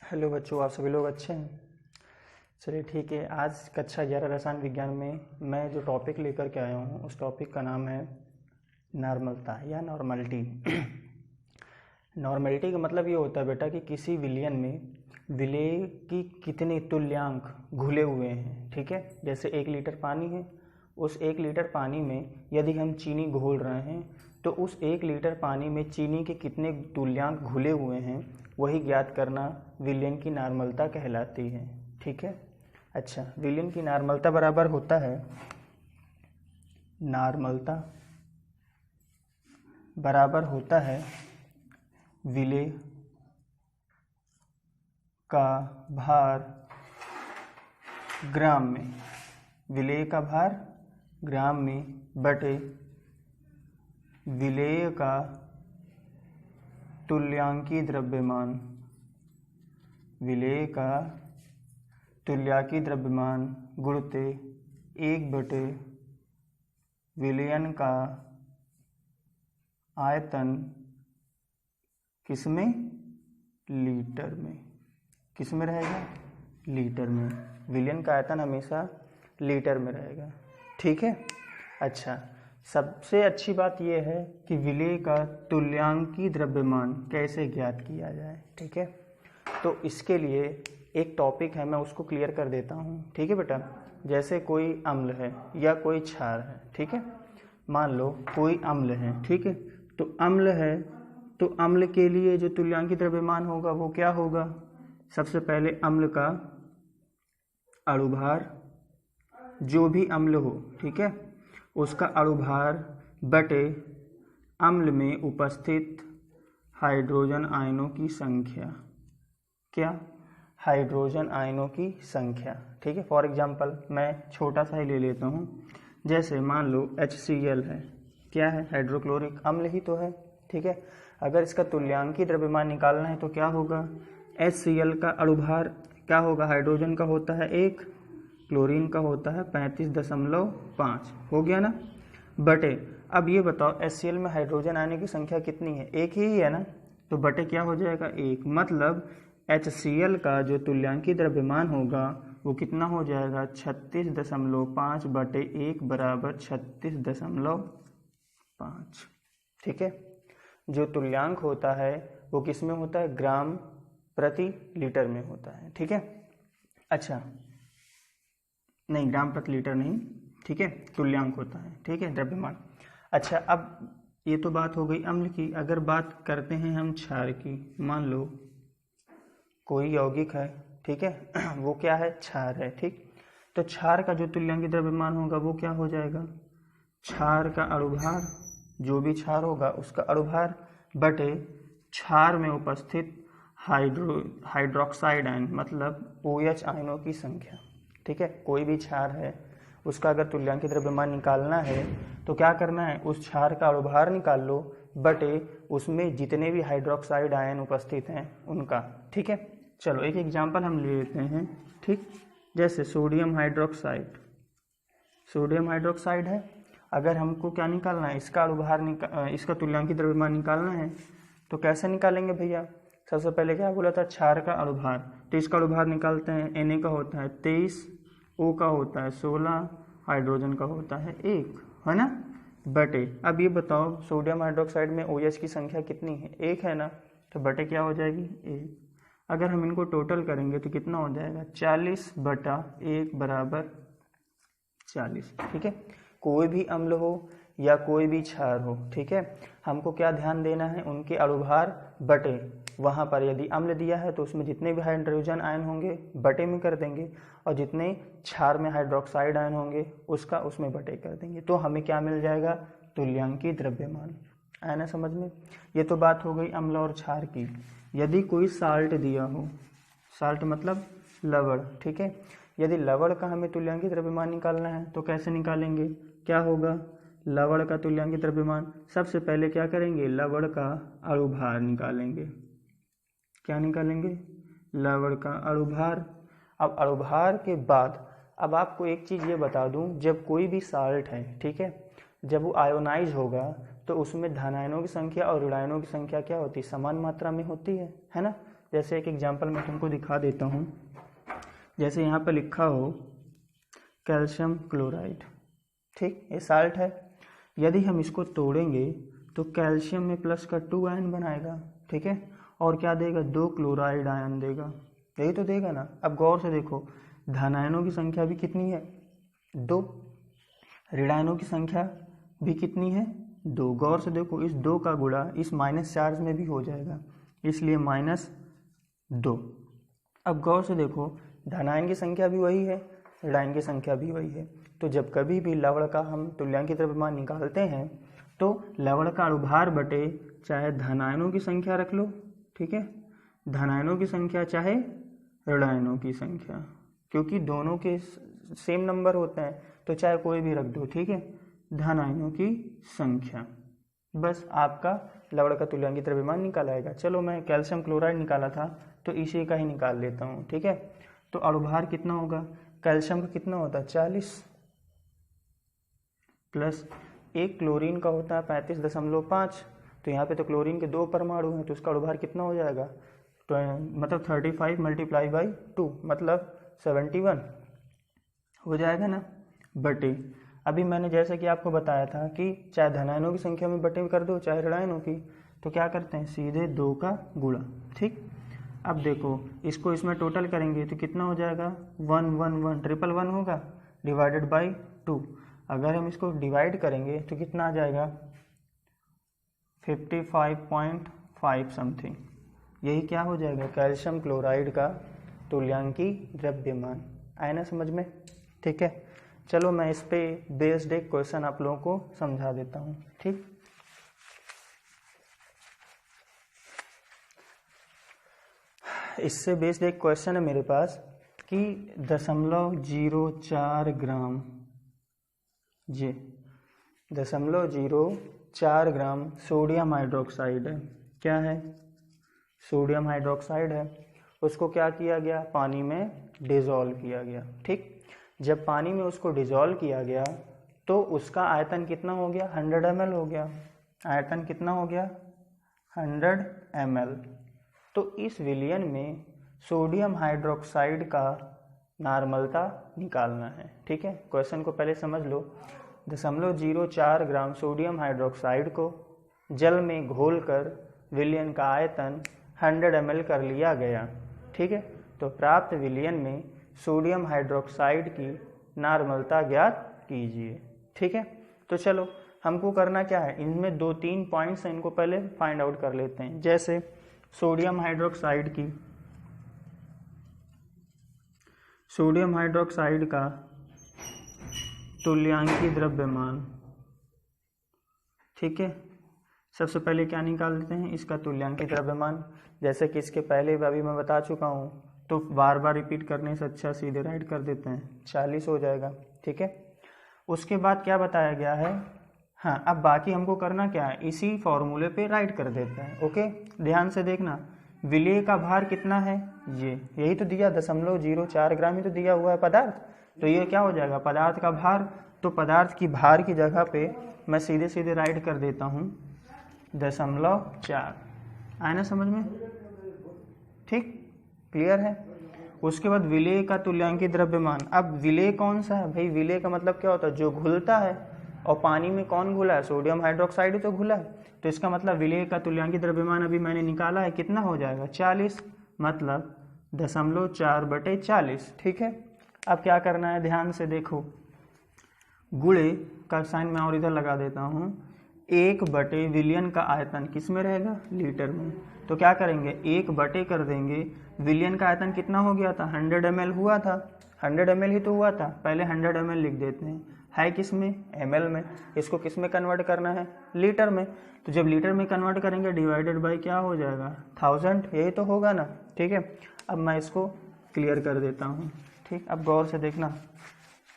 Hello बच्चों, आप सभी लोग अच्छे हैं। चलिए ठीक है। आज कक्षा 11 रसायन विज्ञान में मैं जो टॉपिक लेकर के आया हूँ उस टॉपिक का नाम है नॉर्मलता या नॉर्मलिटी। नॉर्मलिटी का मतलब ये होता है बेटा कि किसी विलयन में विलेय की कितने तुल्यांक घुले हुए हैं। ठीक है, जैसे 1 लीटर पानी है, उस 1 लीटर पानी में यदि हम चीनी घोल रहे हैं तो उस 1 लीटर पानी में चीनी के कितने तुल्यांक घुले हुए हैं वही ज्ञात करना विलयन की नॉर्मलता कहलाती है। ठीक है। अच्छा, विलयन की नॉर्मलता बराबर होता है, नॉर्मलता बराबर होता है विलेय का भार ग्राम में, विलेय का भार ग्राम में बटे विलेय का तुल्यांकी द्रव्यमान, विलेय का तुल्यांकी द्रव्यमान गुणित 1 बटे विलयन का आयतन किसमें, लीटर में। किसमें रहेगा, लीटर में। विलयन का आयतन हमेशा लीटर में रहेगा। ठीक है। अच्छा, सबसे अच्छी बात यह है कि विलेय का तुल्यांकी द्रव्यमान कैसे ज्ञात किया जाए। ठीक है, तो इसके लिए एक टॉपिक है, मैं उसको क्लियर कर देता हूँ। ठीक है बेटा, जैसे कोई अम्ल है या कोई क्षार है। ठीक है, मान लो कोई अम्ल है। ठीक है, तो अम्ल है तो अम्ल के लिए जो तुल्यांकी द्रव्यमान होगा वो क्या होगा। सबसे पहले अम्ल का अणुभार, जो भी अम्ल हो, ठीक है, उसका अणुभार बटे अम्ल में उपस्थित हाइड्रोजन आयनों की संख्या। क्या, हाइड्रोजन आयनों की संख्या। ठीक है, फॉर एग्जांपल मैं छोटा सा ही ले लेता हूँ। जैसे मान लो HCl है, क्या है, हाइड्रोक्लोरिक अम्ल ही तो है। ठीक है, अगर इसका तुल्यांकी द्रव्यमान निकालना है तो क्या होगा, HCl का अणुभार क्या होगा, हाइड्रोजन का होता है 1, क्लोरीन का होता है 35.5, हो गया ना, बटे। अब ये बताओ HCl में हाइड्रोजन आने की संख्या कितनी है, एक ही है ना, तो बटे क्या हो जाएगा, 1। मतलब HCl का जो तुल्यांकी द्रव्यमान होगा वो कितना हो जाएगा, 36.5 बटे 1 बराबर 36.5। ठीक है, जो तुल्यांक होता है वो किस में होता है, ग्राम प्रति लीटर में होता है। ठीक है। अच्छा, नहीं, ग्राम प्रति लीटर नहीं, ठीक है, तुल्यांक होता है। ठीक है, द्रव्यमान। अच्छा, अब ये तो बात हो गई अम्ल की। अगर बात करते हैं हम क्षार की, मान लो कोई यौगिक है, ठीक है, वो क्या है, क्षार है। ठीक, तो क्षार का जो तुल्यांकी द्रव्यमान होगा वो क्या हो जाएगा, क्षार का अणुभार, जो भी क्षार होगा उसका अणुभार बटे क्षार में उपस्थित हाइड्रोक्साइड आयन, मतलब OH आयनों की संख्या। ठीक है, कोई भी क्षार है उसका अगर तुल्यांकी द्रव्यमान निकालना है तो क्या करना है, उस क्षार का अणुभार निकाल लो बटे उसमें जितने भी हाइड्रोक्साइड आयन उपस्थित हैं उनका। ठीक है, चलो एक एग्जांपल हम ले लेते हैं। ठीक, जैसे सोडियम हाइड्रोक्साइड, सोडियम हाइड्रोक्साइड है, अगर हमको क्या निकालना है, इसका अणुभार इसका तुल्यांकी द्रव्यमान निकालना है तो कैसे निकालेंगे भैया। सबसे पहले क्या बोला था, क्षार का अणुभार, तो इसका अणुभार निकालते हैं। Na का होता है 23, O का होता है 16, हाइड्रोजन का होता है 1, है ना, बटे। अब ये बताओ सोडियम हाइड्रोक्साइड में OH की संख्या कितनी है, 1 है ना, तो बटे क्या हो जाएगी, 1। अगर हम इनको टोटल करेंगे तो कितना हो जाएगा, 40/1 बराबर 40। ठीक है, कोई भी अम्ल हो या कोई भी क्षार हो, ठीक है, हमको क्या ध्यान देना है, उनके अणुभार बटे, वहाँ पर यदि अम्ल दिया है तो उसमें जितने भी हाइड्रोजन आयन होंगे बटे में कर देंगे, और जितने क्षार में हाइड्रोक्साइड आयन होंगे उसका उसमें बटे कर देंगे, तो हमें क्या मिल जाएगा, तुल्यांकी द्रव्यमान। आया ना समझ में। ये तो बात हो गई अम्ल और क्षार की। यदि कोई साल्ट दिया हो, साल्ट मतलब लवण, ठीक है, यदि लवण का हमें तुल्यांकी द्रव्यमान निकालना है तो कैसे निकालेंगे, क्या होगा, लवण का तुल्यांकी द्रव्यमान, सबसे पहले क्या करेंगे, लवण का अणुभार निकालेंगे। क्या निकालेंगे, लवण का अणुभार। अब अणुभार के बाद अब आपको एक चीज़ ये बता दूं, जब कोई भी साल्ट है, ठीक है, जब वो आयोनाइज होगा तो उसमें धनायनों की संख्या और ऋणायनों की संख्या क्या होती है, समान मात्रा में होती है ना। जैसे एक एग्जांपल मैं तुमको दिखा देता हूँ। जैसे यहाँ पर लिखा हो कैल्शियम क्लोराइड, ठीक, ये साल्ट है। यदि हम इसको तोड़ेंगे तो कैल्शियम में प्लस का 2 आयन बनाएगा, ठीक है, और क्या देगा, 2 क्लोराइड आयन देगा, यही तो देगा ना। अब गौर से देखो, धन आयनों की संख्या भी कितनी है, 2, ऋण आयनों की संख्या भी कितनी है, 2। गौर से देखो, इस 2 का गुणा इस माइनस चार्ज में भी हो जाएगा, इसलिए -2। अब गौर से देखो, धन आयन की संख्या भी वही है, ऋण आयन की संख्या भी वही है। तो जब कभी भी लवण का हम तुल्यांकित द्रव्यमान निकालते हैं तो लवण का अणुभार बटे चाहे धन आयनों की संख्या रख लो, ठीक है, धन आयनों की संख्या चाहे ऋण आयनों की संख्या, क्योंकि दोनों के सेम नंबर होते हैं तो चाहे कोई भी रख दो, ठीक है, धन आयनों की संख्या, बस आपका लवण का तुल्यांकित द्रव्यमान निकाल आएगा। चलो मैं कैल्शियम क्लोराइड निकाला था तो इसी का ही निकाल लेता हूँ, ठीक है। तो अणुभार कितना होगा, कैल्शियम का कितना होता है 40 प्लस एक क्लोरीन का होता है 35.5, तो यहाँ पे तो क्लोरीन के 2 परमाणु हैं तो उसका अणुभार कितना हो जाएगा, मतलब 35 मल्टीप्लाई बाई 2 मतलब 71 हो जाएगा ना, बटे। अभी मैंने जैसे कि आपको बताया था कि चाहे धन आयनों की संख्या में बटे कर दो चाहे ऋण आयनों की, तो क्या करते हैं, सीधे 2 का गुणा, ठीक। अब देखो, इसको इसमें टोटल करेंगे तो कितना हो जाएगा, 111 होगा डिवाइडेड बाई 2। अगर हम इसको डिवाइड करेंगे तो कितना आ जाएगा, 55.5 समथिंग। यही क्या हो जाएगा, कैल्शियम क्लोराइड का तुल्यांकी द्रव्यमान। आया ना समझ में, ठीक है। चलो मैं इस पे बेस्ड एक क्वेश्चन आप लोगों को समझा देता हूँ, ठीक। इससे बेस्ड एक क्वेश्चन है मेरे पास कि 0.04 ग्राम, ये 0.04 ग्राम सोडियम हाइड्रोक्साइड है। क्या है, सोडियम हाइड्रोक्साइड है। उसको क्या किया गया, पानी में डिजोल्व किया गया, ठीक। जब पानी में उसको डिजोल्व किया गया तो उसका आयतन कितना हो गया, 100 ml हो गया। आयतन कितना हो गया, 100 ml। तो इस विलयन में सोडियम हाइड्रोक्साइड का नॉर्मलता निकालना है, ठीक है। क्वेश्चन को पहले समझ लो। 0.04 ग्राम सोडियम हाइड्रोक्साइड को जल में घोलकर विलयन का आयतन 100 ml कर लिया गया, ठीक है। तो प्राप्त विलयन में सोडियम हाइड्रोक्साइड की नॉर्मलता ज्ञात कीजिए, ठीक है। तो चलो हमको करना क्या है, इनमें 2-3 पॉइंट्स हैं, इनको पहले फाइंड आउट कर लेते हैं। जैसे सोडियम हाइड्रोक्साइड का तुल्यांकी द्रव्यमान, ठीक है। सबसे पहले क्या निकाल लेते हैं, इसका तुल्यांकी द्रव्यमान। जैसे कि इसके पहले अभी मैं बता चुका हूँ, तो बार बार रिपीट करने से अच्छा सीधे राइट कर देते हैं, 40 हो जाएगा, ठीक है। उसके बाद क्या बताया गया है, हाँ, अब बाकी हमको करना क्या है, इसी फॉर्मूले पे राइट कर देते हैं, ओके। ध्यान से देखना, विलेय का भार कितना है, यही तो दिया 0.04 ग्राम ही तो दिया हुआ है पदार्थ, तो ये क्या हो जाएगा, पदार्थ का भार। तो पदार्थ की भार की जगह पे मैं सीधे सीधे राइट कर देता हूँ 0.4। आया ना समझ में, ठीक, क्लियर है। उसके बाद विलेय का तुल्यांकी द्रव्यमान। अब विलेय कौन सा है भाई, विलेय का मतलब क्या होता है, जो घुलता है, और पानी में कौन घुला है, सोडियम हाइड्रोक्साइड ही तो घुला है। तो इसका मतलब विलेय का तुल्यांकी द्रव्यमान अभी मैंने निकाला है, कितना हो जाएगा 40, मतलब 0.4/40, ठीक है। अब क्या करना है, ध्यान से देखो, गुणे का साइन मैं और इधर लगा देता हूँ। 1/, विलयन का आयतन किस में रहेगा, लीटर में। तो क्या करेंगे, 1/, कर देंगे। विलयन का आयतन कितना हो गया था, 100 ml हुआ था, 100 ml ही तो हुआ था, पहले 100 ml लिख देते हैं। है किस में, ml में। इसको किस में कन्वर्ट करना है, लीटर में। तो जब लीटर में कन्वर्ट करेंगे डिवाइडेड बाई क्या हो जाएगा, 1000, यही तो होगा ना, ठीक है। अब मैं इसको क्लियर कर देता हूँ, ठीक। अब गौर से देखना,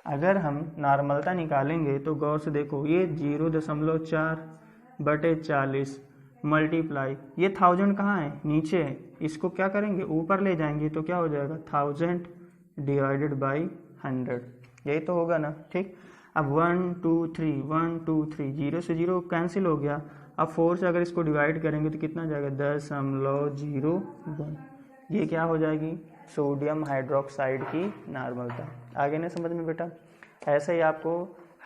अगर हम नॉर्मलता निकालेंगे तो गौर से देखो, ये 0.4/40 मल्टीप्लाई, ये 1000 कहाँ है, नीचे है, इसको क्या करेंगे, ऊपर ले जाएंगे तो क्या हो जाएगा, 1000 डिवाइडेड बाई 100, यही तो होगा ना, ठीक। अब 1 2 3 1 2 3, 0 से 0 कैंसिल हो गया। अब 4 से अगर इसको डिवाइड करेंगे तो कितना जाएगा, 10.01, ये क्या हो जाएगी, सोडियम हाइड्रोक्साइड की नॉर्मलता। आगे ना समझ में बेटा। ऐसे ही आपको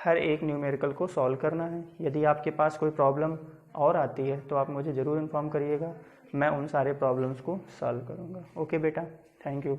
हर एक न्यूमेरिकल को सॉल्व करना है। यदि आपके पास कोई प्रॉब्लम और आती है तो आप मुझे ज़रूर इन्फॉर्म करिएगा, मैं उन सारे प्रॉब्लम्स को सॉल्व करूँगा। ओके बेटा, थैंक यू।